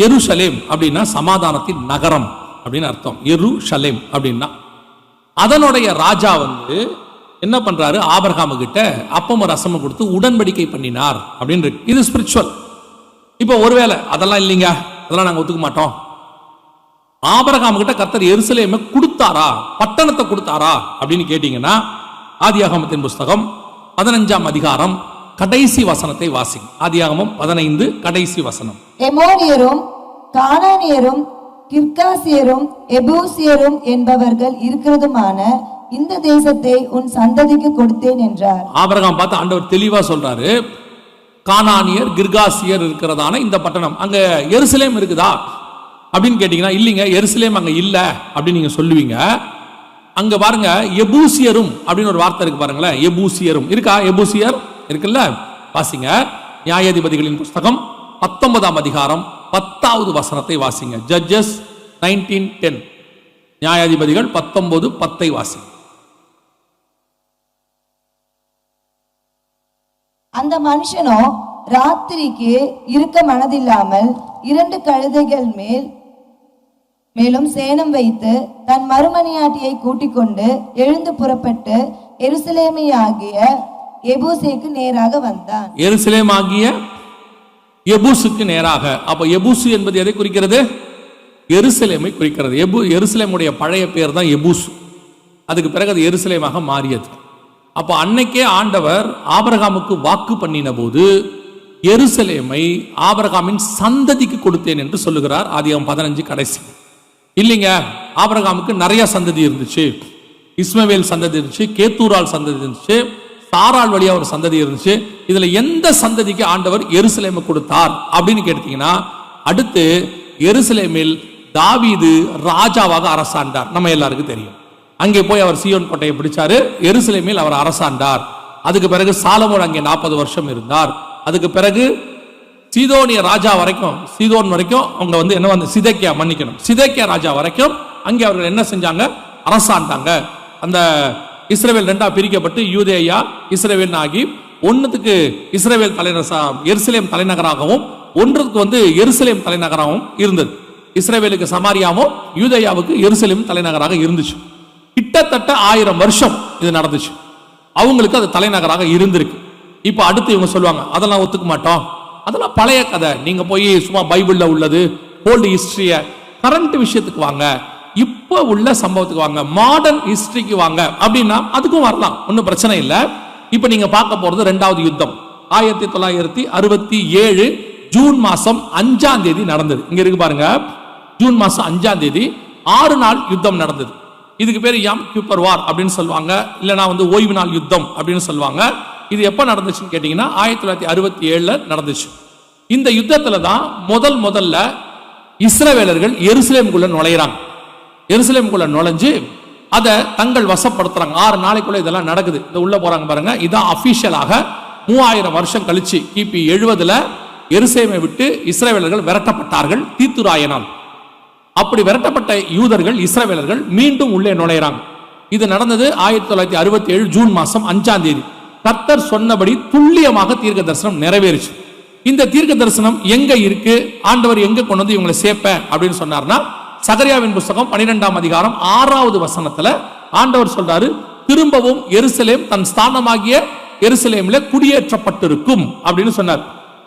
எருசலேம் அப்படின்னா சமாதானத்தின் நகரம் அப்படின்னு அர்த்தம். எருசலேம் அப்படின்னா அதனுடைய ராஜா என்ன பண்றாரு, ஆபிரகாம் கிட்ட அப்பமும் ரசமும் கொடுத்து உடன்படிக்கை பண்ணினார் அப்படின்னு இருக்கு. இது ஸ்பிரிச்சுவல். இப்போ ஒருவேளை அதெல்லாம் இல்லைங்க, அதெல்லாம் நாங்க ஒத்துக்க மாட்டோம், ஆபிரகாம் கிட்ட கர்த்தர் எருசலேமை கொடுத்தாரா, பட்டணத்தை கொடுத்தாரா அப்படின்னு கேட்டீங்கன்னா, ஆதியாகமத்தின் புஸ்தகம் 15ஆம் அதிகாரம் கடைசி வசனத்தை வாசிங்க. ஆதியாகமம் 15 கடைசி வசனம். எமோரியரும் கானானியரும் கிர்காசியரும் எபூசியரும் என்பவர்கள் இருக்கிறதுமான இந்த தேசத்தை உன் சந்ததிக்கு கொடுத்தேன் என்றார். ஆபிரகாம் பார்த்து ஆண்டவர் தெளிவா சொல்றாரு, கானானியர் கிர்காசியர் இருக்கிறதான இந்த பட்டணம், அங்க எருசலேம் இருக்குதா அப்படின்னு கேட்டீங்கன்னா, இல்லைங்க எருசலேம் அங்க இல்ல அப்படின்னு நீங்க சொல்லுவீங்க. அங்க பாருங்க, எபூசியரும் அப்படின்னு ஒரு வார்த்தை இருக்கு பாருங்களேன். எபூசியரும் இருக்கா? எபூசியர் இருக்குல்ல, வாசிங்க. நியாயாதிபதிகளின் புஸ்தகம் 19ஆம் அதிகாரம் 10வது வசனத்தை வாசிங்க. ஜட்ஜஸ் 19:10. நியாயாதிபதிகள் 19:10 வாசிங்க. அந்த மனுஷனோ ராத்திரிக்கு இருக்க மனதில்லாமல் 2 கழுதைகள் மேலும் சேணம் வைத்து தன் மறுமணியாட்டியை கூட்டிக் கொண்டு எழுந்து புறப்பட்டு எருசலேமியாகிய எபூசுக்கு நேராக வந்தான். எருசலேம் ஆகிய எபூசுக்கு நேராக. அப்ப எபூசு என்பது எதை குறிக்கிறது? எருசலேமை குறிக்கிறது. எருசலேமுடைய பழைய பேர் தான் எபூசு. அதுக்கு பிறகு அது எருசலேமாக மாறியது. அப்ப அன்னைக்கே ஆண்டவர் ஆபிரகாமுக்கு வாக்கு பண்ணின போது எருசலேமை ஆபிரகாமின் சந்ததிக்கு கொடுத்தேன் என்று சொல்லுகிறார். ஆதியாகமம் 15 கடைசி. இல்லைங்க, ஆபிரகாமுக்கு நிறைய சந்ததி இருந்துச்சு. இஸ்மவேல் சந்ததி இருந்துச்சு, கேத்தூரால் சந்ததி இருந்துச்சு, சாராள் வழியா ஒரு சந்ததி இருந்துச்சு. இதுல எந்த சந்ததிக்கு ஆண்டவர் எருசலேமை கொடுத்தார் அப்படின்னு கேட்டீங்கன்னா, அடுத்து எருசலேமில் தாவீது ராஜாவாக அரசாண்டார். நம்ம எல்லாருக்கும் தெரியும். அங்கே போய் அவர் சீயோன் கோட்டையை பிடிச்சாரு. எருசலேமில் அவர் அரசாண்டார். அதுக்கு பிறகு சாலமோன் அங்கே 40 வருஷம் இருந்தார். அதுக்கு பிறகு சீதோனிய ராஜா வரைக்கும், சீதோன் வரைக்கும் அவங்க என்ன சிதேக்கியா, மன்னிக்கணும், சிதேக்கியா ராஜா வரைக்கும் அங்கே அவர்கள் என்ன செஞ்சாங்க? அரசாண்டாங்க. அந்த இஸ்ரவேல் 2ஆ பிரிக்கப்பட்டு யூதேயா இஸ்ரவேல் ஆகி, ஒன்னுக்கு இஸ்ரவேல் எருசலேம் தலைநகராகவும் ஒன்றுக்கு எருசலேம் தலைநகராகவும் இருந்தது. இஸ்ரவேலுக்கு சமாரியாவும் யூதேயாவுக்கு எருசலேம் தலைநகராக இருந்துச்சு. கிட்டத்தட்ட 1000 வருஷம் இது நடந்துச்சு. அவங்களுக்கு அது தலைநகராக இருந்திருக்கு. இப்ப அடுத்து இவங்க சொல்லுவாங்க, அதெல்லாம் ஒத்துக்க மாட்டோம், அதெல்லாம் பழைய கதை, நீங்க போய் சும்மா பைபிள்ல உள்ளது ஓல்டு ஹிஸ்டரிய, கரண்ட் விஷயத்துக்கு வாங்க, இப்ப உள்ள சம்பவத்துக்கு வாங்க, மாடர்ன் ஹிஸ்டரிக்கு வாங்க அப்படின்னா அதுக்கும் வரலாம், ஒன்னும் பிரச்சனை இல்லை. இப்ப நீங்க பார்க்க போறது 2வது யுத்தம் 1967 ஜூன் மாசம் 5ஆம் தேதி நடந்தது. இங்க இருக்கு பாருங்க, ஜூன் மாசம் 5ஆம் தேதி 6 நாள் யுத்தம் நடந்தது. இதுக்கு பேர் யாம் கிப்பர் வார் அப்படின்னு சொல்லுவாங்க, இல்லைனா ஓய்வு நாள் யுத்தம் அப்படின்னு சொல்லுவாங்க. இது எப்ப நடந்துச்சுன்னு கேட்டீங்கன்னா 1967 நடந்துச்சு. இந்த யுத்தத்துல தான் முதல்ல இஸ்ரவேலர்கள் எருசலேமுக்குள்ள நுழையிறாங்க. எருசலேமுக்குள்ள நுழைஞ்சு அதை தங்கள் வசப்படுத்துறாங்க. 6 நாளைக்குள்ள இதெல்லாம் நடக்குது. இந்த உள்ள போறாங்க பாருங்க. இதான் அபிஷியலாக 3000 வருஷம் கழிச்சு கிபி 70 எருசலேமை விட்டு இஸ்ரவேலர்கள் விரட்டப்பட்டார்கள் தீத்துராயனால். அப்படி விரட்டப்பட்ட யூதர்கள் இஸ்ரவேலர்கள் மீண்டும் உள்ளே நுழையிறாங்க. இது நடந்தது 1967 ஜூன் மாசம் 5ஆம் தேதி. கர்த்தர் சொன்னபடி துல்லியமாக தீர்க்க தரிசனம் நிறைவேறுச்சு. இந்த தீர்க்க தரிசனம் எங்க இருக்கு, ஆண்டவர் எங்க கொண்டு வந்து இவங்களை சேர்ப்பேன் அப்படின்னு சொன்னார்னா, சகரியாவின் புஸ்தகம் 12ஆம் அதிகாரம் 6வது வசனத்துல ஆண்டவர் சொல்றாரு, திரும்பவும் எருசலேம் தன் ஸ்தானமாகிய எருசலேம்ல குடியேற்றப்பட்டிருக்கும் அப்படின்னு சொன்னார்.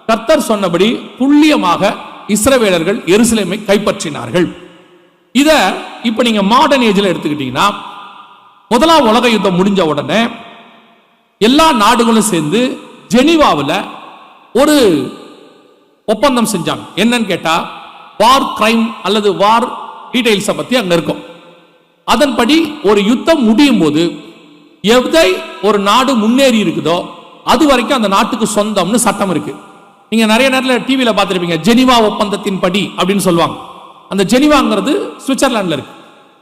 கர்த்தர் சொன்னபடி துல்லியமாக இஸ்ரவேலர்கள் எருசலேமை கைப்பற்றினார்கள். இத இப்ப நீங்க மாடர்ன் ஏஜ்ல எடுத்துக்கிட்டீங்கன்னா, முதலாம் உலக யுத்தம் முடிஞ்ச உடனே எல்லா நாடுகளும் சேர்ந்து ஜெனீவாவில் ஒரு ஒப்பந்தம் செஞ்சாங்க. என்னன்னு கேட்டா, வார் கிரைம் அல்லது வார் டீடைல்ஸ் பத்தி அங்க இருக்கும். அதன்படி ஒரு யுத்தம் முடியும் போது எதை ஒரு நாடு முன்னேறி இருக்குதோ அது வரைக்கும் அந்த நாட்டுக்கு சொந்தம்னு சட்டம் இருக்கு. நீங்க நிறைய நேரத்தில் டிவியில பார்த்திருப்பீங்க, ஜெனீவா ஒப்பந்தத்தின் படி அப்படின்னு சொல்லுவாங்க. அந்த ஜெனீவாங்கிறது சுவிட்சர்லாந்துல இருக்கு.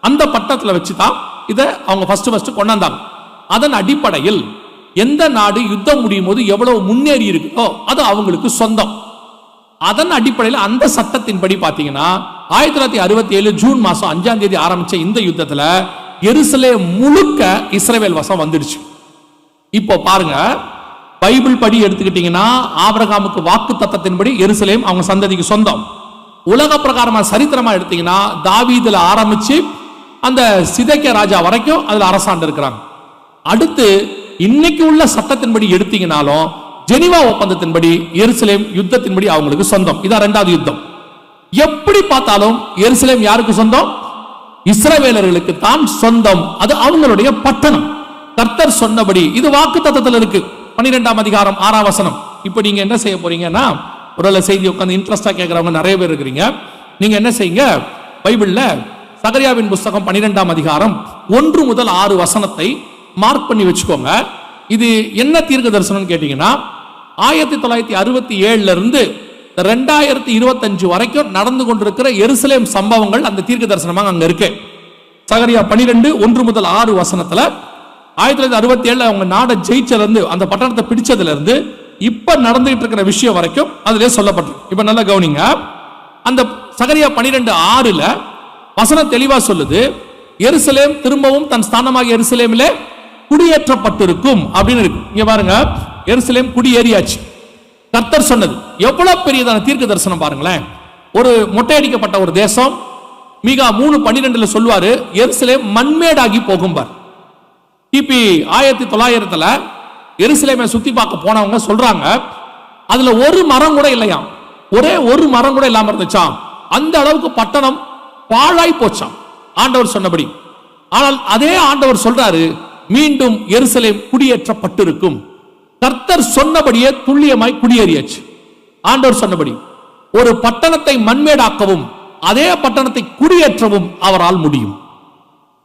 அந்த பட்டத்தில் வச்சுதான் இதை அவங்க ஃபர்ஸ்ட் கொண்டாந்தாங்க. அதன் அடிப்படையில் எந்த நாடு யுத்தம் முடியும் போது எவ்வளவு முன்னேறி இருக்குதோ அது அவங்களுக்கு சொந்தம். அதன் அடிப்படையில் அந்த சட்டத்தின்படி பாத்தீங்கன்னா 1967 ஜூன் மாசம் 5ஆம் தேதி ஆரம்பிச்ச இந்த யுத்தத்துல எருசலேம் முழுக்க இஸ்ரவேல் வசம் வந்துடுச்சு. இப்போ பாருங்க, பைபிள் படி எடுத்துக்கிட்டீங்கன்னா ஆபிரகாமுக்கு வாக்கு தத்தத்தின்படி எருசலேம் அவங்க சந்ததிக்கு சொந்தம். உலக பிரகாரமா சரித்திரமா எடுத்தீங்கன்னா தாவீதுல ஆரம்பிச்சு அந்த சிதேக்கியா ராஜா வரைக்கும் அதுல அரசாண்டு இருக்கிறாங்க. அடுத்து இன்னைக்கு உள்ள சட்டத்தின்படி எடுத்தீங்கனாலும் ஜெனிவா ஒப்பந்தத்தின்படி எருசலேம் யுத்தத்தின்படி அவங்களுக்கு சொந்தம். இதான் இரண்டாவது யுத்தம். எப்படி பார்த்தாலும் எருசலேம் யாருக்கு சொந்தம்? இஸ்ரவேலர்களுக்கு தான் சொந்தம். அது அவங்களுடைய பட்டணம். கர்த்தர் சொன்னபடி இது வாக்குத்தத்தத்தில் இருக்கு. 12ஆம் அதிகாரம் 6ஆம் வசனம். இப்போ நீங்க என்ன செய்ய போறீங்கன்னா, ஒரு செய்தி உட்கார்ந்து இன்ட்ரெஸ்டா கேட்கறவங்க நிறைய பேர் இருக்கிறீங்க. நீங்க என்ன செய்யுங்க, பைபிள்ல சகரியாவின் புஸ்தகம் 12ஆம் அதிகாரம் 1 முதல் 6 வசனத்தை மார்க் பண்ணி வச்சுக்கோங்க. இது என்ன தீர்க்க தரிசனம் கேட்டீங்கன்னா, 1967 இருந்து 2025 வரைக்கும் நடந்து கொண்டிருக்கிற எருசலேம் சம்பவங்கள் அந்த தீர்க்க தரிசனமாக அங்க இருக்கு. சகரியா 12 1 முதல் 6 வசனத்துல 1967 அவங்க நாடை ஜெயிச்சதுல இருந்து, அந்த பட்டணத்தை பிடிச்சதுல இருந்து இப்ப நடந்துட்டு இருக்கிற விஷயம் வரைக்கும் அதுல சொல்லப்பட்டிருக்கு. இப்ப நல்லா கவனிங்க. அந்த சகரியா 12:6 வசனம் தெளிவா சொல்லுது, எருசலேம் திரும்பவும் தன் ஸ்தானமாக எருசலேமிலே குடியேற்றப்பட்டிருக்கும் அப்படின்னு இருக்கு. இங்க பாருங்க, எருசலேம் குடியேறியாச்சு. கர்த்தர் சொன்னது எவ்வளவு பெரியதான தீர்க்க தரிசனம் பாருங்களேன். ஒரு மொட்டையடிக்கப்பட்ட ஒரு தேசம். மீகா 3:12 சொல்வாரு, எருசலேம் மண்மேடாகி போகும் பார். கிபி 1900 எருசலேமை சுத்தி பார்க்க போனவங்க சொல்றாங்க, அதுல ஒரு மரம் கூட இல்லையாம். ஒரே ஒரு மரம் கூட இல்லாம இருந்துச்சாம். அந்த அளவுக்கு பட்டணம் பாழாய் போச்சாம் ஆண்டவர் சொன்னபடி. ஆனால் அதே ஆண்டவர் சொல்றாரு, மீண்டும் எருசலேம் குடியேற்றப்பட்டிருக்கும். கர்த்தர் சொன்னபடியே துல்லியமாய் குடியேறியாச்சு. ஆண்டவர் சொன்னபடி ஒரு பட்டணத்தை மண்மேடாக்கவும் அதே பட்டணத்தை குடியேற்றவும் அவரால் முடியும்.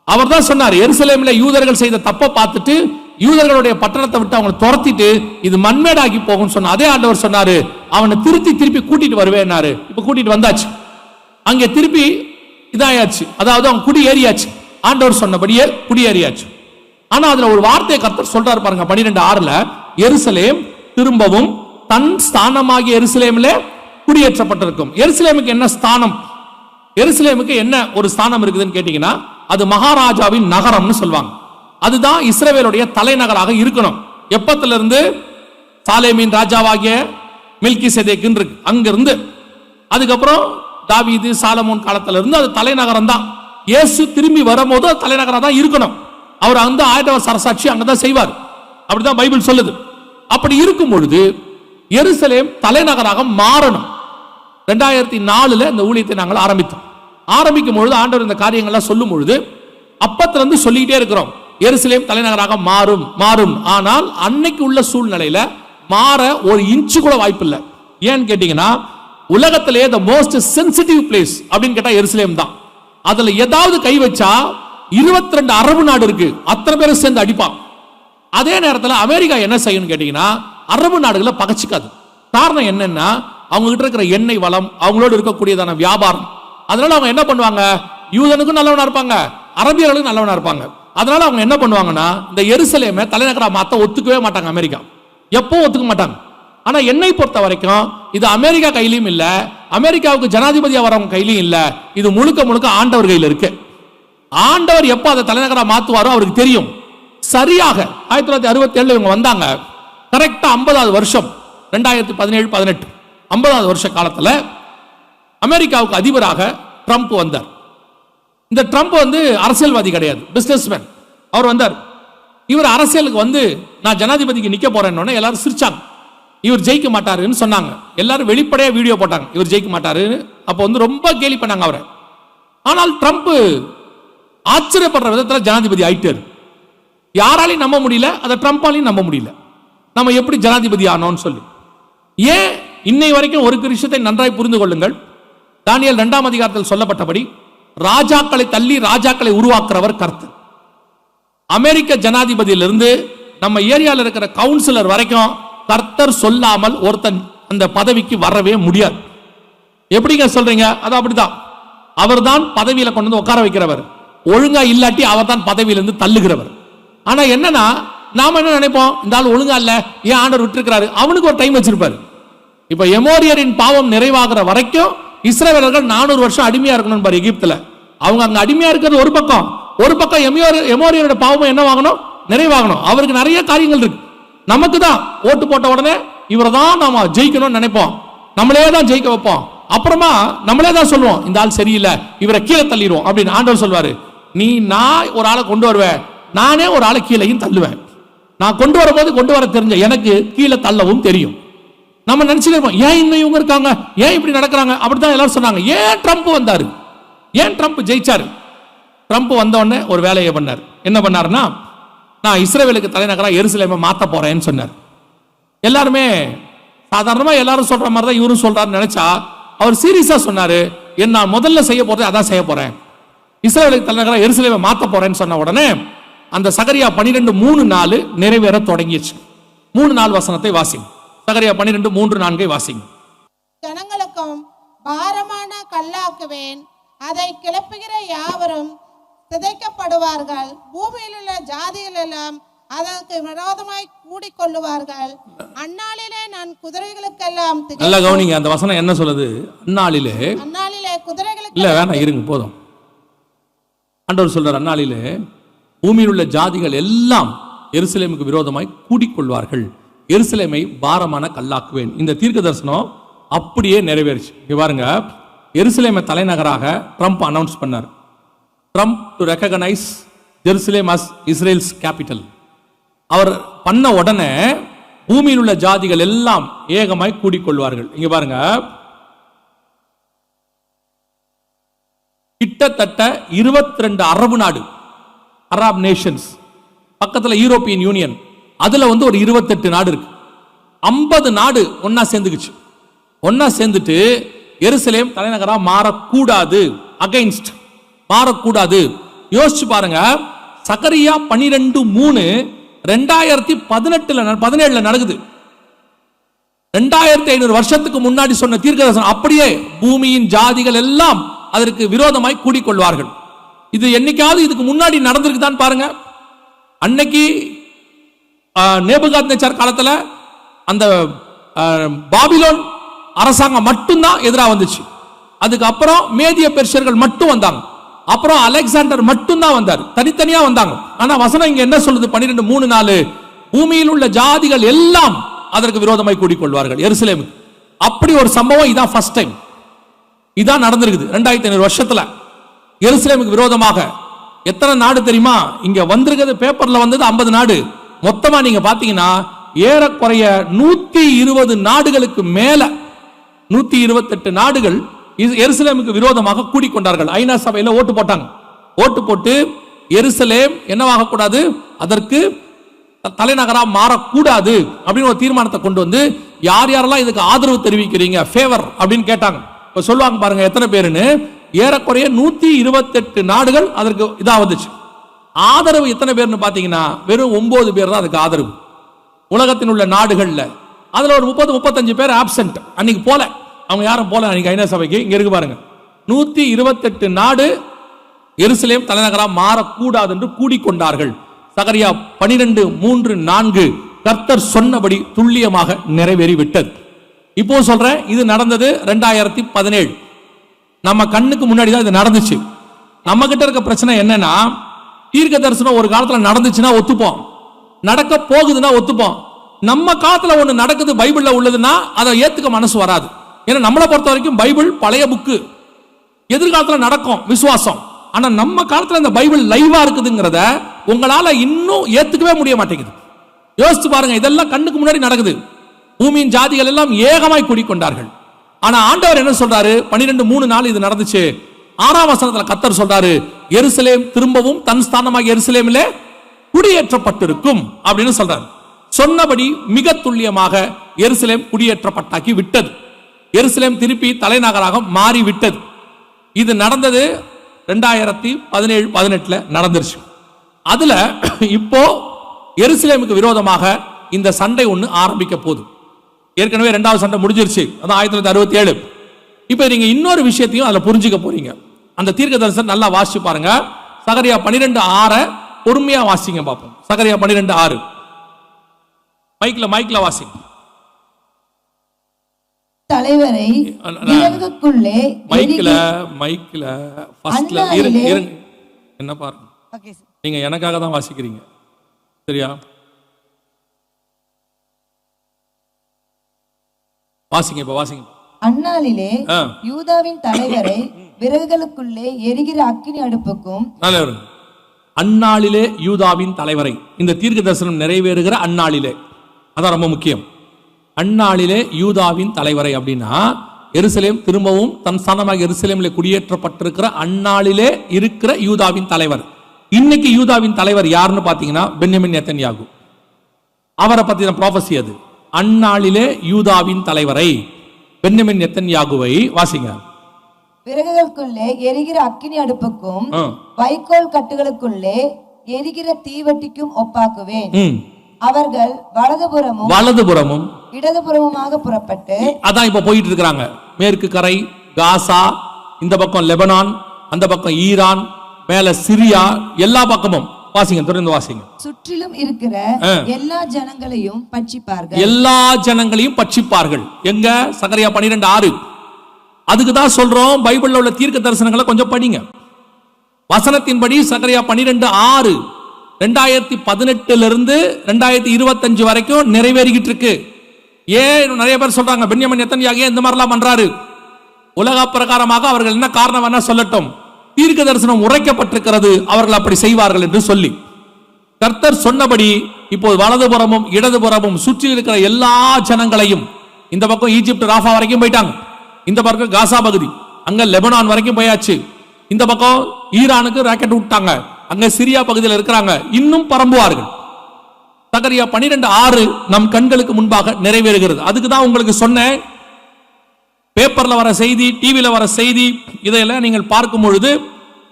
அவர் தான் சொன்னார், எருசலேமில் யூதர்கள் செய்த தப்பை பார்த்துட்டு யூதர்களுடைய பட்டணத்தை விட்டு அவங்களை துரத்திட்டு இது மண்மேடாகி போகும் சொன்ன அதே ஆண்டவர் சொன்னாரு, அவனை திருப்பி கூட்டிட்டு வருவேன்னாரு. இப்ப கூட்டிட்டு வந்தாச்சு. அங்கே திருப்பி இதாயாச்சு. அதாவது அவன் குடியேறியாச்சு. ஆண்டவர் சொன்னபடியே குடியேறியாச்சு. ஆனா அதுல ஒரு வார்த்தையை கர்த்தர் சொல்றாரு பாருங்க, 12:6 எருசலேம் திரும்பவும் தன் ஸ்தானமாகிய எருசலேமிலே குடியேற்றப்பட்டிருக்கும். எருசலேமுக்கு என்ன ஸ்தானம்? எருசலேமுக்கு என்ன ஒரு ஸ்தானம் இருக்குதுன்னு கேட்டீங்கன்னா, அது மகாராஜாவின் நகரம்னு சொல்வாங்க. அதுதான் இஸ்ரவேலுடைய தலைநகராக இருக்கணும். எப்பத்திலிருந்து? சாலேமின் ராஜாவாகிய மெல்கிசேதேக்கு இருக்கு. அங்கிருந்து அதுக்கப்புறம் தாவீது சாலமோன் காலத்துல இருந்து அது தலைநகரம் தான். இயேசு திரும்பி வரும்போது அது தலைநகரம் தான் இருக்கணும். அவர் அந்த 1000 வருஷ அரசாட்சி அங்கதான் செய்வார். அப்படிதான் பைபிள் சொல்லுது. அப்படி இருக்கும் பொழுது எருசலேம் தலைநகராக மாறணும். 2004 இந்த ஊழியத்தை நாங்கள் ஆரம்பிக்கும் பொழுது ஆண்டவர் இந்த காரியங்கள்லாம் சொல்லும் பொழுது அப்பத்திலிருந்து சொல்லிக்கிட்டே இருக்கிறோம், எருசலேம் தலைநகராக மாறும் மாறும். ஆனால் அன்னைக்கு உள்ள சூழ்நிலையில மாற ஒரு இன்ச்சு கூட வாய்ப்பு இல்லை. ஏன்னு கேட்டீங்கன்னா, உலகத்திலேயே the most sensitive place அப்படின்னு கேட்டா எருசலேம் தான். அதுல ஏதாவது கை வச்சா 22 அரபு நாடு இருக்கு, அத்தனை பேரும் சேர்ந்து அடிப்பான். அதே நேரத்தில் அமெரிக்கா என்ன செய்யும் கேட்டீங்கன்னா, அரபு நாடுகளை பகச்சிக்காது. காரணம் என்னன்னா, அவங்க கிட்ட இருக்கிற எண்ணெய் வளம், அவங்களோட இருக்கக்கூடியதான வியாபாரம். அதனால அவங்க என்ன பண்ணுவாங்க, யூதனுக்கும் நல்லவனா இருப்பாங்க, அரபியர்களுக்கும் நல்லவனா இருப்பாங்க. அதனால அவங்க என்ன பண்ணுவாங்கன்னா, இந்த எருசலேமை தலைநகரா மாத்த ஒத்துக்கவே மாட்டாங்க. அமெரிக்கா எப்போ ஒத்துக்க மாட்டாங்க. ஆனா என்னை பொறுத்த வரைக்கும் இது அமெரிக்கா கையிலும் இல்ல, அமெரிக்காவுக்கு ஜனாதிபதியா வரவங்க கையிலும் இல்ல, இது முழுக்க ஆண்டவர் கையில் இருக்கு. ஆண்டவர் எப்போ அதை தலைநகரா மாத்துவாரோ அவருக்கு தெரியும். சரியாக 1967 இவங்க வந்தாங்க. கரெக்டா 50வது வருஷம் 2017-18 50வது வருஷ காலத்துல அமெரிக்காவுக்கு அதிபராக ட்ரம்ப் வந்தார். இந்த ட்ரம்ப் அரசியல்வாதி கிடையாது, பிசினஸ்மேன். அவர் வந்தார். இவர் அரசியலுக்கு நான் ஜனாதிபதிக்கு நிக்க போறேன்னு எல்லாரும் சிரிச்சாங்க. இவர் ஜெயிக்க மாட்டாருன்னு சொன்னாங்க. எல்லாரும் வெளிப்படையா வீடியோ போட்டாங்க, இவர் ஜெயிக்க மாட்டாரு. அப்போ ரொம்ப கேலி பண்ணாங்க அவரை. ஆனால் ட்ரம்ப் ஆச்சரியப்படுற விதத்தில் ஜனாதிபதி ஆயிட்டார். யாராலையும் நம்ப முடியல, அதை ட்ரம்பாலையும் நம்ப முடியல. நம்ம எப்படி ஜனாதிபதி ஆனோம்னு சொல்லி. ஏன் இன்னை வரைக்கும் ஒரு விஷயத்தை நன்றாய் புரிந்து கொள்ளுங்கள். தானியேல் 2ஆம் அதிகாரத்தில் சொல்லப்பட்டபடி ராஜாக்களை தள்ளி ராஜாக்களை உருவாக்குறவர் கர்த்தர். அமெரிக்க ஜனாதிபதியிலிருந்து நம்ம ஏரியாவில் இருக்கிற கவுன்சிலர் வரைக்கும் கர்த்தர் சொல்லாமல் ஒருத்தன் அந்த பதவிக்கு வரவே முடியாது. எப்படிங்க சொல்றீங்க? அது அப்படிதான். அவர் தான் பதவியில கொண்டு வந்து உட்கார வைக்கிறவர். ஒழுங்கா இல்லாட்டி அவர் தான் பதவியிலிருந்து தள்ளுகிறவர். ஆனா என்னன்னா, நாம என்ன நினைப்போம், இந்த ஆள் ஒழுங்கா இல்ல, ஏன் ஆண்டவர் விட்டுருக்கிறாரு? அவனுக்கு ஒரு டைம் வச்சிருப்பாரு. இப்ப எமோரியரின் பாவம் நிறைவாகிற வரைக்கும் இஸ்ரவேலர்கள் 400 வருஷம் அடிமையா இருக்கணும் பாரு எகிப்துல. அவங்க அங்க அடிமையா இருக்கிறது ஒரு பக்கம் எமோரியரோட பாவம் என்ன வாங்கணும், நிறைவாகணும். அவருக்கு நிறைய காரியங்கள் இருக்கு. நமக்கு தான் ஓட்டு போட்ட உடனே இவரை தான் நாம ஜெயிக்கணும்னு நினைப்போம், நம்மளே தான் ஜெயிக்க வைப்போம். அப்புறமா நம்மளே தான் சொல்லுவோம், இந்த ஆள் சரியில்லை, இவரை கீழே தள்ளிடுவோம் அப்படின்னு. ஆண்டவர் சொல்வாரு, நான் ஒரு ஆளை கொண்டு வருவேன், நானே ஒரு ஆளை கீழையும் தள்ளுவேன். நான் கொண்டு வரும்போது கொண்டு வர தெரிஞ்ச எனக்கு கீழே தள்ளவும் தெரியும். நம்ம நினைச்சுக்கிறோம், ஏன் இன்னும் இவங்க இருக்காங்க, ஏன் இப்படி நடக்கிறாங்க, அப்படித்தான் எல்லாரும் சொன்னாங்க. ஏன் ட்ரம்ப் வந்தாரு, ஏன் ட்ரம்ப் ஜெயிச்சாரு? ட்ரம்ப் வந்த உடனே ஒரு வேலையை பண்ணார். என்ன பண்ணாருன்னா, நான் இஸ்ரேலுக்கு தலைநகரா எருசலேமை மாத்த போறேன்னு சொன்னார். எல்லாருமே சாதாரணமா எல்லாரும் சொல்ற மாதிரி தான் இவரும் சொல்றாருன்னு நினைச்சா, அவர் சீரியஸா சொன்னாரு, நான் முதல்ல செய்ய போறது அதான் செய்ய போறேன், இஸ்ரேலுக்கு தலைநகரா எருசலேமை மாத்த போறேன்னு சொன்ன உடனே அந்த சகரியா 12:3-4 நிறைவேற தொடங்கிச்சு. 3-4 வசனத்தை வாசிங்க. சகரியா 12:3-4 வாசிங்க. ஜனங்களுக்கும் பாரமான கல்லாக்குவேன், அதை கிளப்புகிற யாவரும் சிதைக்கப்படுவார்கள், பூமியில் உள்ள ஜாதிகள் எல்லாம் அதற்கு விரோதமாய் கூடிக்கொள்ளுவார்கள். அந்நாளிலே நான் குதிரைகளுக்கெல்லாம் நல்லா கவனிங்க, அந்த வசனம் என்ன சொல்லுது? அந்நாளிலே குதிரைகளுக்கு இல்ல, வேணாம் இருங்க, போதும். ஆண்டவர் சொல்றார், அந்நாளிலே பூமியில் உள்ள ஜாதிகள் எல்லாம் எருசலேமுக்கு விரோதமாய் கூடிக்கொள்வார்கள், எருசலேமை பாரமான கல்லாக்குவேன். இந்த தீர்க்க தரிசனம் அப்படியே நிறைவேறுச்சு. இங்க பாருங்க, எருசலேமை தலைநகராக ட்ரம்ப் அனௌன்ஸ் பண்ணார். Trump to recognise Jerusalem as Israel's capital. அவர் பண்ண உடனே பூமியில் உள்ள ஜாதிகள் எல்லாம் ஏகமாய் கூடிக்கொள்வார்கள். இங்க பாருங்க, கிட்டத்தட்ட 22 அரபு நாடு, அரப் நேஷன்ஸ், பக்கத்துல யூரோப்பியன் யூனியன், அதுல ஒரு 28 நாடு இருக்கு. 50 நாடு ஒன்னா சேர்ந்துக்குச்சு. ஒன்னா சேர்ந்துட்டு எருசலேம் தலைநகரா மாறக்கூடாது, அகைன்ஸ்ட் மாறக்கூடாது. யோசிச்சு பாருங்க, சகரியா 12:3 2017 நடக்குது. 2500 வருஷத்துக்கு முன்னாடி சொன்ன தீர்க்கதரிசனம் அப்படியே பூமியின் ஜாதிகள் எல்லாம் அதற்கு விரோதமாய் கூடிக்கொள்வார்கள். இது என்னைக்காவது இதுக்கு முன்னாடி நடந்திருக்குதான் பாருங்க. அன்னைக்கு நேபுகாத்நேச்சார் காலத்துல அந்த பாபிலோன் அரசாங்கம் மட்டும்தான் எதிராக வந்துச்சு. அதுக்கு அப்புறம் மேதிய பெர்ஷியர்கள் மட்டும் வந்தாங்க. அப்புறம் அலெக்சாண்டர் மட்டும்தான் வந்தார், தனித்தனியா வந்தாங்க. ஆனா வசனம் இங்க என்ன சொல்லுது? 12:3-4 பூமியில் உள்ள ஜாதிகள் எல்லாம் அதற்கு விரோதமாய் கூடிக்கொள்வார்கள் எருசலேமுக்கு. அப்படி ஒரு சம்பவம் இதான் ஃபர்ஸ்ட் டைம், இதான் நடந்திருக்குது 2500 வருஷத்துல. எருசலேமுக்கு விரோதமாக எத்தனை நாடு தெரியுமா? இங்க வந்திருக்கிறது, பேப்பர்ல வந்தது 50 நாடு. மொத்தமா நீங்க பாத்தீங்கன்னா ஏறக்குறைய 120 நாடுகளுக்கு மேல 128 நாடுகள் எருசலேமுக்கு விரோதமாக கூடிக்கொண்டார்கள். ஐநா சபையில ஓட்டு போட்டாங்க. ஓட்டு போட்டு எருசலேம் என்னவாக கூடாது, அதற்கு தலைநகரா மாறக்கூடாது அப்படின்னு ஒரு தீர்மானத்தை கொண்டு வந்து யார் யாரெல்லாம் இதுக்கு ஆதரவு தெரிவிக்கிறீங்க, ஃபேவர் அப்படின்னு கேட்டாங்க. இப்ப சொல்லுவாங்க பாருங்க எத்தனை பேருன்னு. ஏறக்குறைய 128 நாடுகள் அதற்கு இதா வந்துச்சு. ஆதரவு எத்தனை பேர்னு பாத்தீங்கன்னா வெறும் 9 பேர் தான் அதுக்கு ஆதரவு உலகத்தில் உள்ள நாடுகள்ல. அதுல ஒரு 30-35 பேர் ஆப்சென்ட், அன்னைக்கு போல, அவங்க யாரும் போல அன்னைக்கு ஐநா சபைக்கு. இங்க இருக்கு பாருங்க, 128 நாடு எருசலேம் தலைநகரா மாறக்கூடாது என்று கூடிக்கொண்டார்கள். சகரியா 12:3-4 கர்த்தர் சொன்னபடி துல்லியமாக நிறைவேறி விட்டது. இப்போ சொல்றேன், இது நடந்தது 2017. நம்ம கண்ணுக்கு முன்னாடி தான் இது நடந்துச்சு. நம்ம கிட்ட இருக்க பிரச்சனை என்னன்னா, தீர்க்க தரிசனம் ஒரு காலத்துல நடந்துச்சுன்னா ஒத்துப்போம், நடக்க போகுதுன்னா ஒத்துப்போம். நம்ம காலத்துல ஒண்ணு நடக்குது பைபிள்ல உள்ளதுன்னா அதை ஏத்துக்க மனசு வராது. ஏன்னா நம்மளை பொறுத்த வரைக்கும் பைபிள் பழைய புக்கு, எதிர்காலத்துல நடக்கும் விசுவாசம். ஆனா நம்ம காலத்துல இந்த பைபிள் லைவா இருக்குதுங்கிறத உங்களால இன்னும் ஏத்துக்கவே முடிய மாட்டேங்குது. யோசிச்சு பாருங்க, இதெல்லாம் கண்ணுக்கு முன்னாடி நடக்குது. பூமியின் ஜாதிகள் எல்லாம் ஏகமாய் கூடிக்கொண்டார்கள். ஆனா ஆண்டவர் என்ன சொல்றாரு? 12:3-4 இது நடந்துச்சு. 6ஆம் வசனத்துல கர்த்தர் சொல்றாரு, எருசலேம் திரும்பவும் தன் ஸ்தானமாக எருசலேமிலே குடியேற்றப்பட்டிருக்கும் அப்படின்னு சொல்றாரு. சொன்னபடி மிக துல்லியமாக எருசலேம் குடியேற்றப்பட்டாக்கி விட்டது. எருசலேம் திருப்பி தலைநகராக மாறி விட்டது. இது நடந்தது 2017-18 நடந்துருச்சு. அதுல இப்போ எருசலேமுக்கு விரோதமாக இந்த சண்டை ஒண்ணு ஆரம்பிக்க போகுது. ஏற்கனவே 2வது சண்டை முடிஞ்சிருச்சு, அதான் 1967. இப்ப நீங்க இன்னொரு விஷயத்தையும் அதுல புரிஞ்சுக்க போறீங்க. அந்த தீர்க்க தரிசனம் நல்லா வாசிச்சு பாருங்க. சகரியா 12:6 பொறுமையா வாசிங்க பாப்போம். சகரியா 12:6 மைக்ல வாசிங்க. தலைவரை விலங்குக்குள்ளே மைக்ல ஃபர்ஸ்ட்ல இருங்க என்ன பாருங்க. நீங்க எனக்காக தான் வாசிக்கிறீங்க, சரியா? வாசிங்க, இப்ப வாசிங்க. அந்நாளிலே ஆ. யூதாவின் தலைவரை விறகுகளுக்குள்ளே எரிகிற அக்கினி அடுப்புக்கும் நல்லா இருங்க. அந்நாளிலே யூதாவின் தலைவரை, இந்த தீர்க்க தரிசனம் நிறைவேறுகிற அந்நாளிலே, அதான் ரொம்ப முக்கியம். அந்நாளிலே யூதாவின் தலைவரை அப்படின்னா எருசலேம் திரும்பவும் தன் ஸ்தானமாக எருசலேமில் குடியேற்றப்பட்டிருக்கிற அந்நாளிலே இருக்கிற யூதாவின் தலைவர். இன்னைக்கு யூதாவின் தலைவர் யாருன்னு பாத்தீங்கன்னா பென்யமின் நெத்தன்யாகு. அவரை பத்தின ப்ராபசி அது. அந்நாளிலே யூதாவின் தலைவரை பென்யமின் நெத்தன்யாகுவை வாசிங்க. விறகுகளுக்குள்ளே எரிகிற அக்கினி அடுப்புக்கும் ஆ. வைக்கோல் கட்டுகளுக்குள்ளே எரிகிற தீவட்டிக்கும் ஒப்பாக்குவேன். ம். அவர்கள் வலதுபுறமும் இடதுபுறமுமாக புறப்பட்டு அதான் இப்ப போயிட்டு இருக்கிறாங்க. மேற்கு கரை காசா, இந்த பக்கம் லெபனான், அந்த பக்கம் ஈரான், மேல சிரியா, எல்லா பக்கமும் வாசிங்க, தொடர்ந்து வாசிங்க. சுற்றிலும் இருக்கிற எல்லா ஜனங்களையும் பட்சிப்பார்கள். எல்லா ஜனங்களையும் பட்சிப்பார்கள். எங்க? சகரியா 12:6. அதுக்கு தான் சொல்றோம் பைபிள்ல உள்ள தீர்க்க தரிசனங்களை கொஞ்சம் படிங்க. வசனத்தின்படி சகரியா 12:6 2018 இருந்து 2025 வரைக்கும் நிறைவேறிக்கிட்டு இருக்கு. ஏன் நிறைய பேர் சொல்றாங்க பென்யமின் நெத்தன்யாகு இந்த மாதிரிலாம் பண்றாரு? உலக பிரகாரமாக அவர்கள் என்ன காரணம் வேணா சொல்லட்டும், தீர்க்க தரிசனம் உரைக்கப்பட்டிருக்கிறது, அவர்கள் அப்படி செய்வார்கள் என்று சொல்லி. கர்த்தர் சொன்னபடி இப்போது வலதுபுறமும் இடதுபுறமும் சுற்றி இருக்கிற எல்லா ஜனங்களையும், இந்த பக்கம் ஈஜிப்ட் ராஃபா வரைக்கும் போயிட்டாங்க, இந்த பக்கம் காசா பகுதி, அங்க லெபனான் வரைக்கும் போயாச்சு, இந்த பக்கம் ஈரானுக்கு ராக்கெட் விட்டாங்க, அங்க சிரியா பகுதியில் இருக்கிறாங்க, இன்னும் பரம்புவார்கள். சகரியா 12:6 நம் கண்களுக்கு முன்பாக நிறைவேறுகிறது. அதுக்கு தான் உங்களுக்கு சொன்னேன், பேப்பர்ல வர செய்தி, டிவியில வர செய்தி, இதையெல்லாம் நீங்கள் பார்க்கும் பொழுது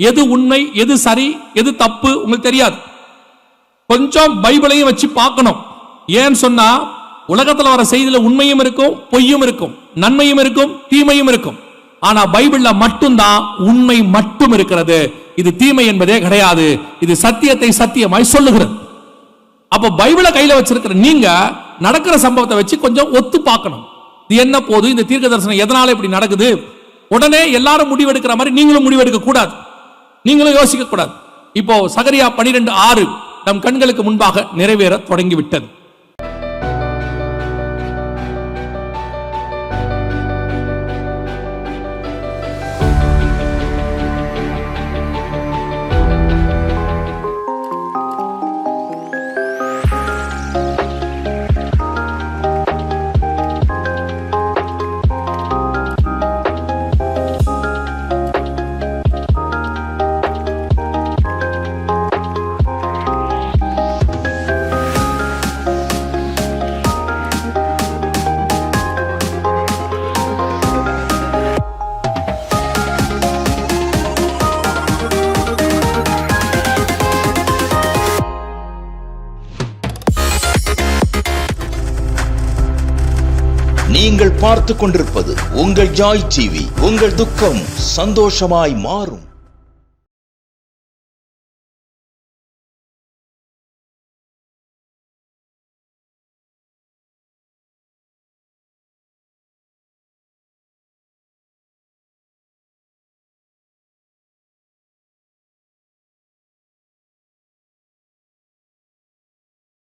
எது உண்மை, எது சரி, எது தப்பு உங்களுக்கு தெரியாது. கொஞ்சம் பைபிளையும் வச்சு பார்க்கணும். ஏன்னு சொன்னா உலகத்துல வர செய்தியில உண்மையும் இருக்கும், பொய்யும் இருக்கும், நன்மையும் இருக்கும், தீமையும் இருக்கும். ஆனா பைபிள்ல மட்டும்தான் உண்மை மட்டும் இருக்கிறது. இது தீமை என்பதே கிடையாது. இது சத்தியத்தை சத்தியமாய் சொல்லுகிறது. அப்ப பைபிளை கையில வச்சிருக்கிற நீங்க நடக்கிற சம்பவத்தை வச்சு கொஞ்சம் ஒத்து பார்க்கணும். இது என்ன போது, இந்த தீர்க்க தரிசனம் எதனால இப்படி நடக்குது? உடனே எல்லாரும் முடிவெடுக்கிற மாதிரி நீங்களும் முடிவெடுக்க கூடாது, நீங்களும் யோசிக்க கூடாது. இப்போ சகரியா 12:6 நம் கண்களுக்கு முன்பாக நிறைவேற தொடங்கிவிட்டது. நீங்கள் பார்த்துக் கொண்டிருப்பது உங்கள் ஜாய் டிவி. உங்கள் துக்கம் சந்தோஷமாய் மாறும்.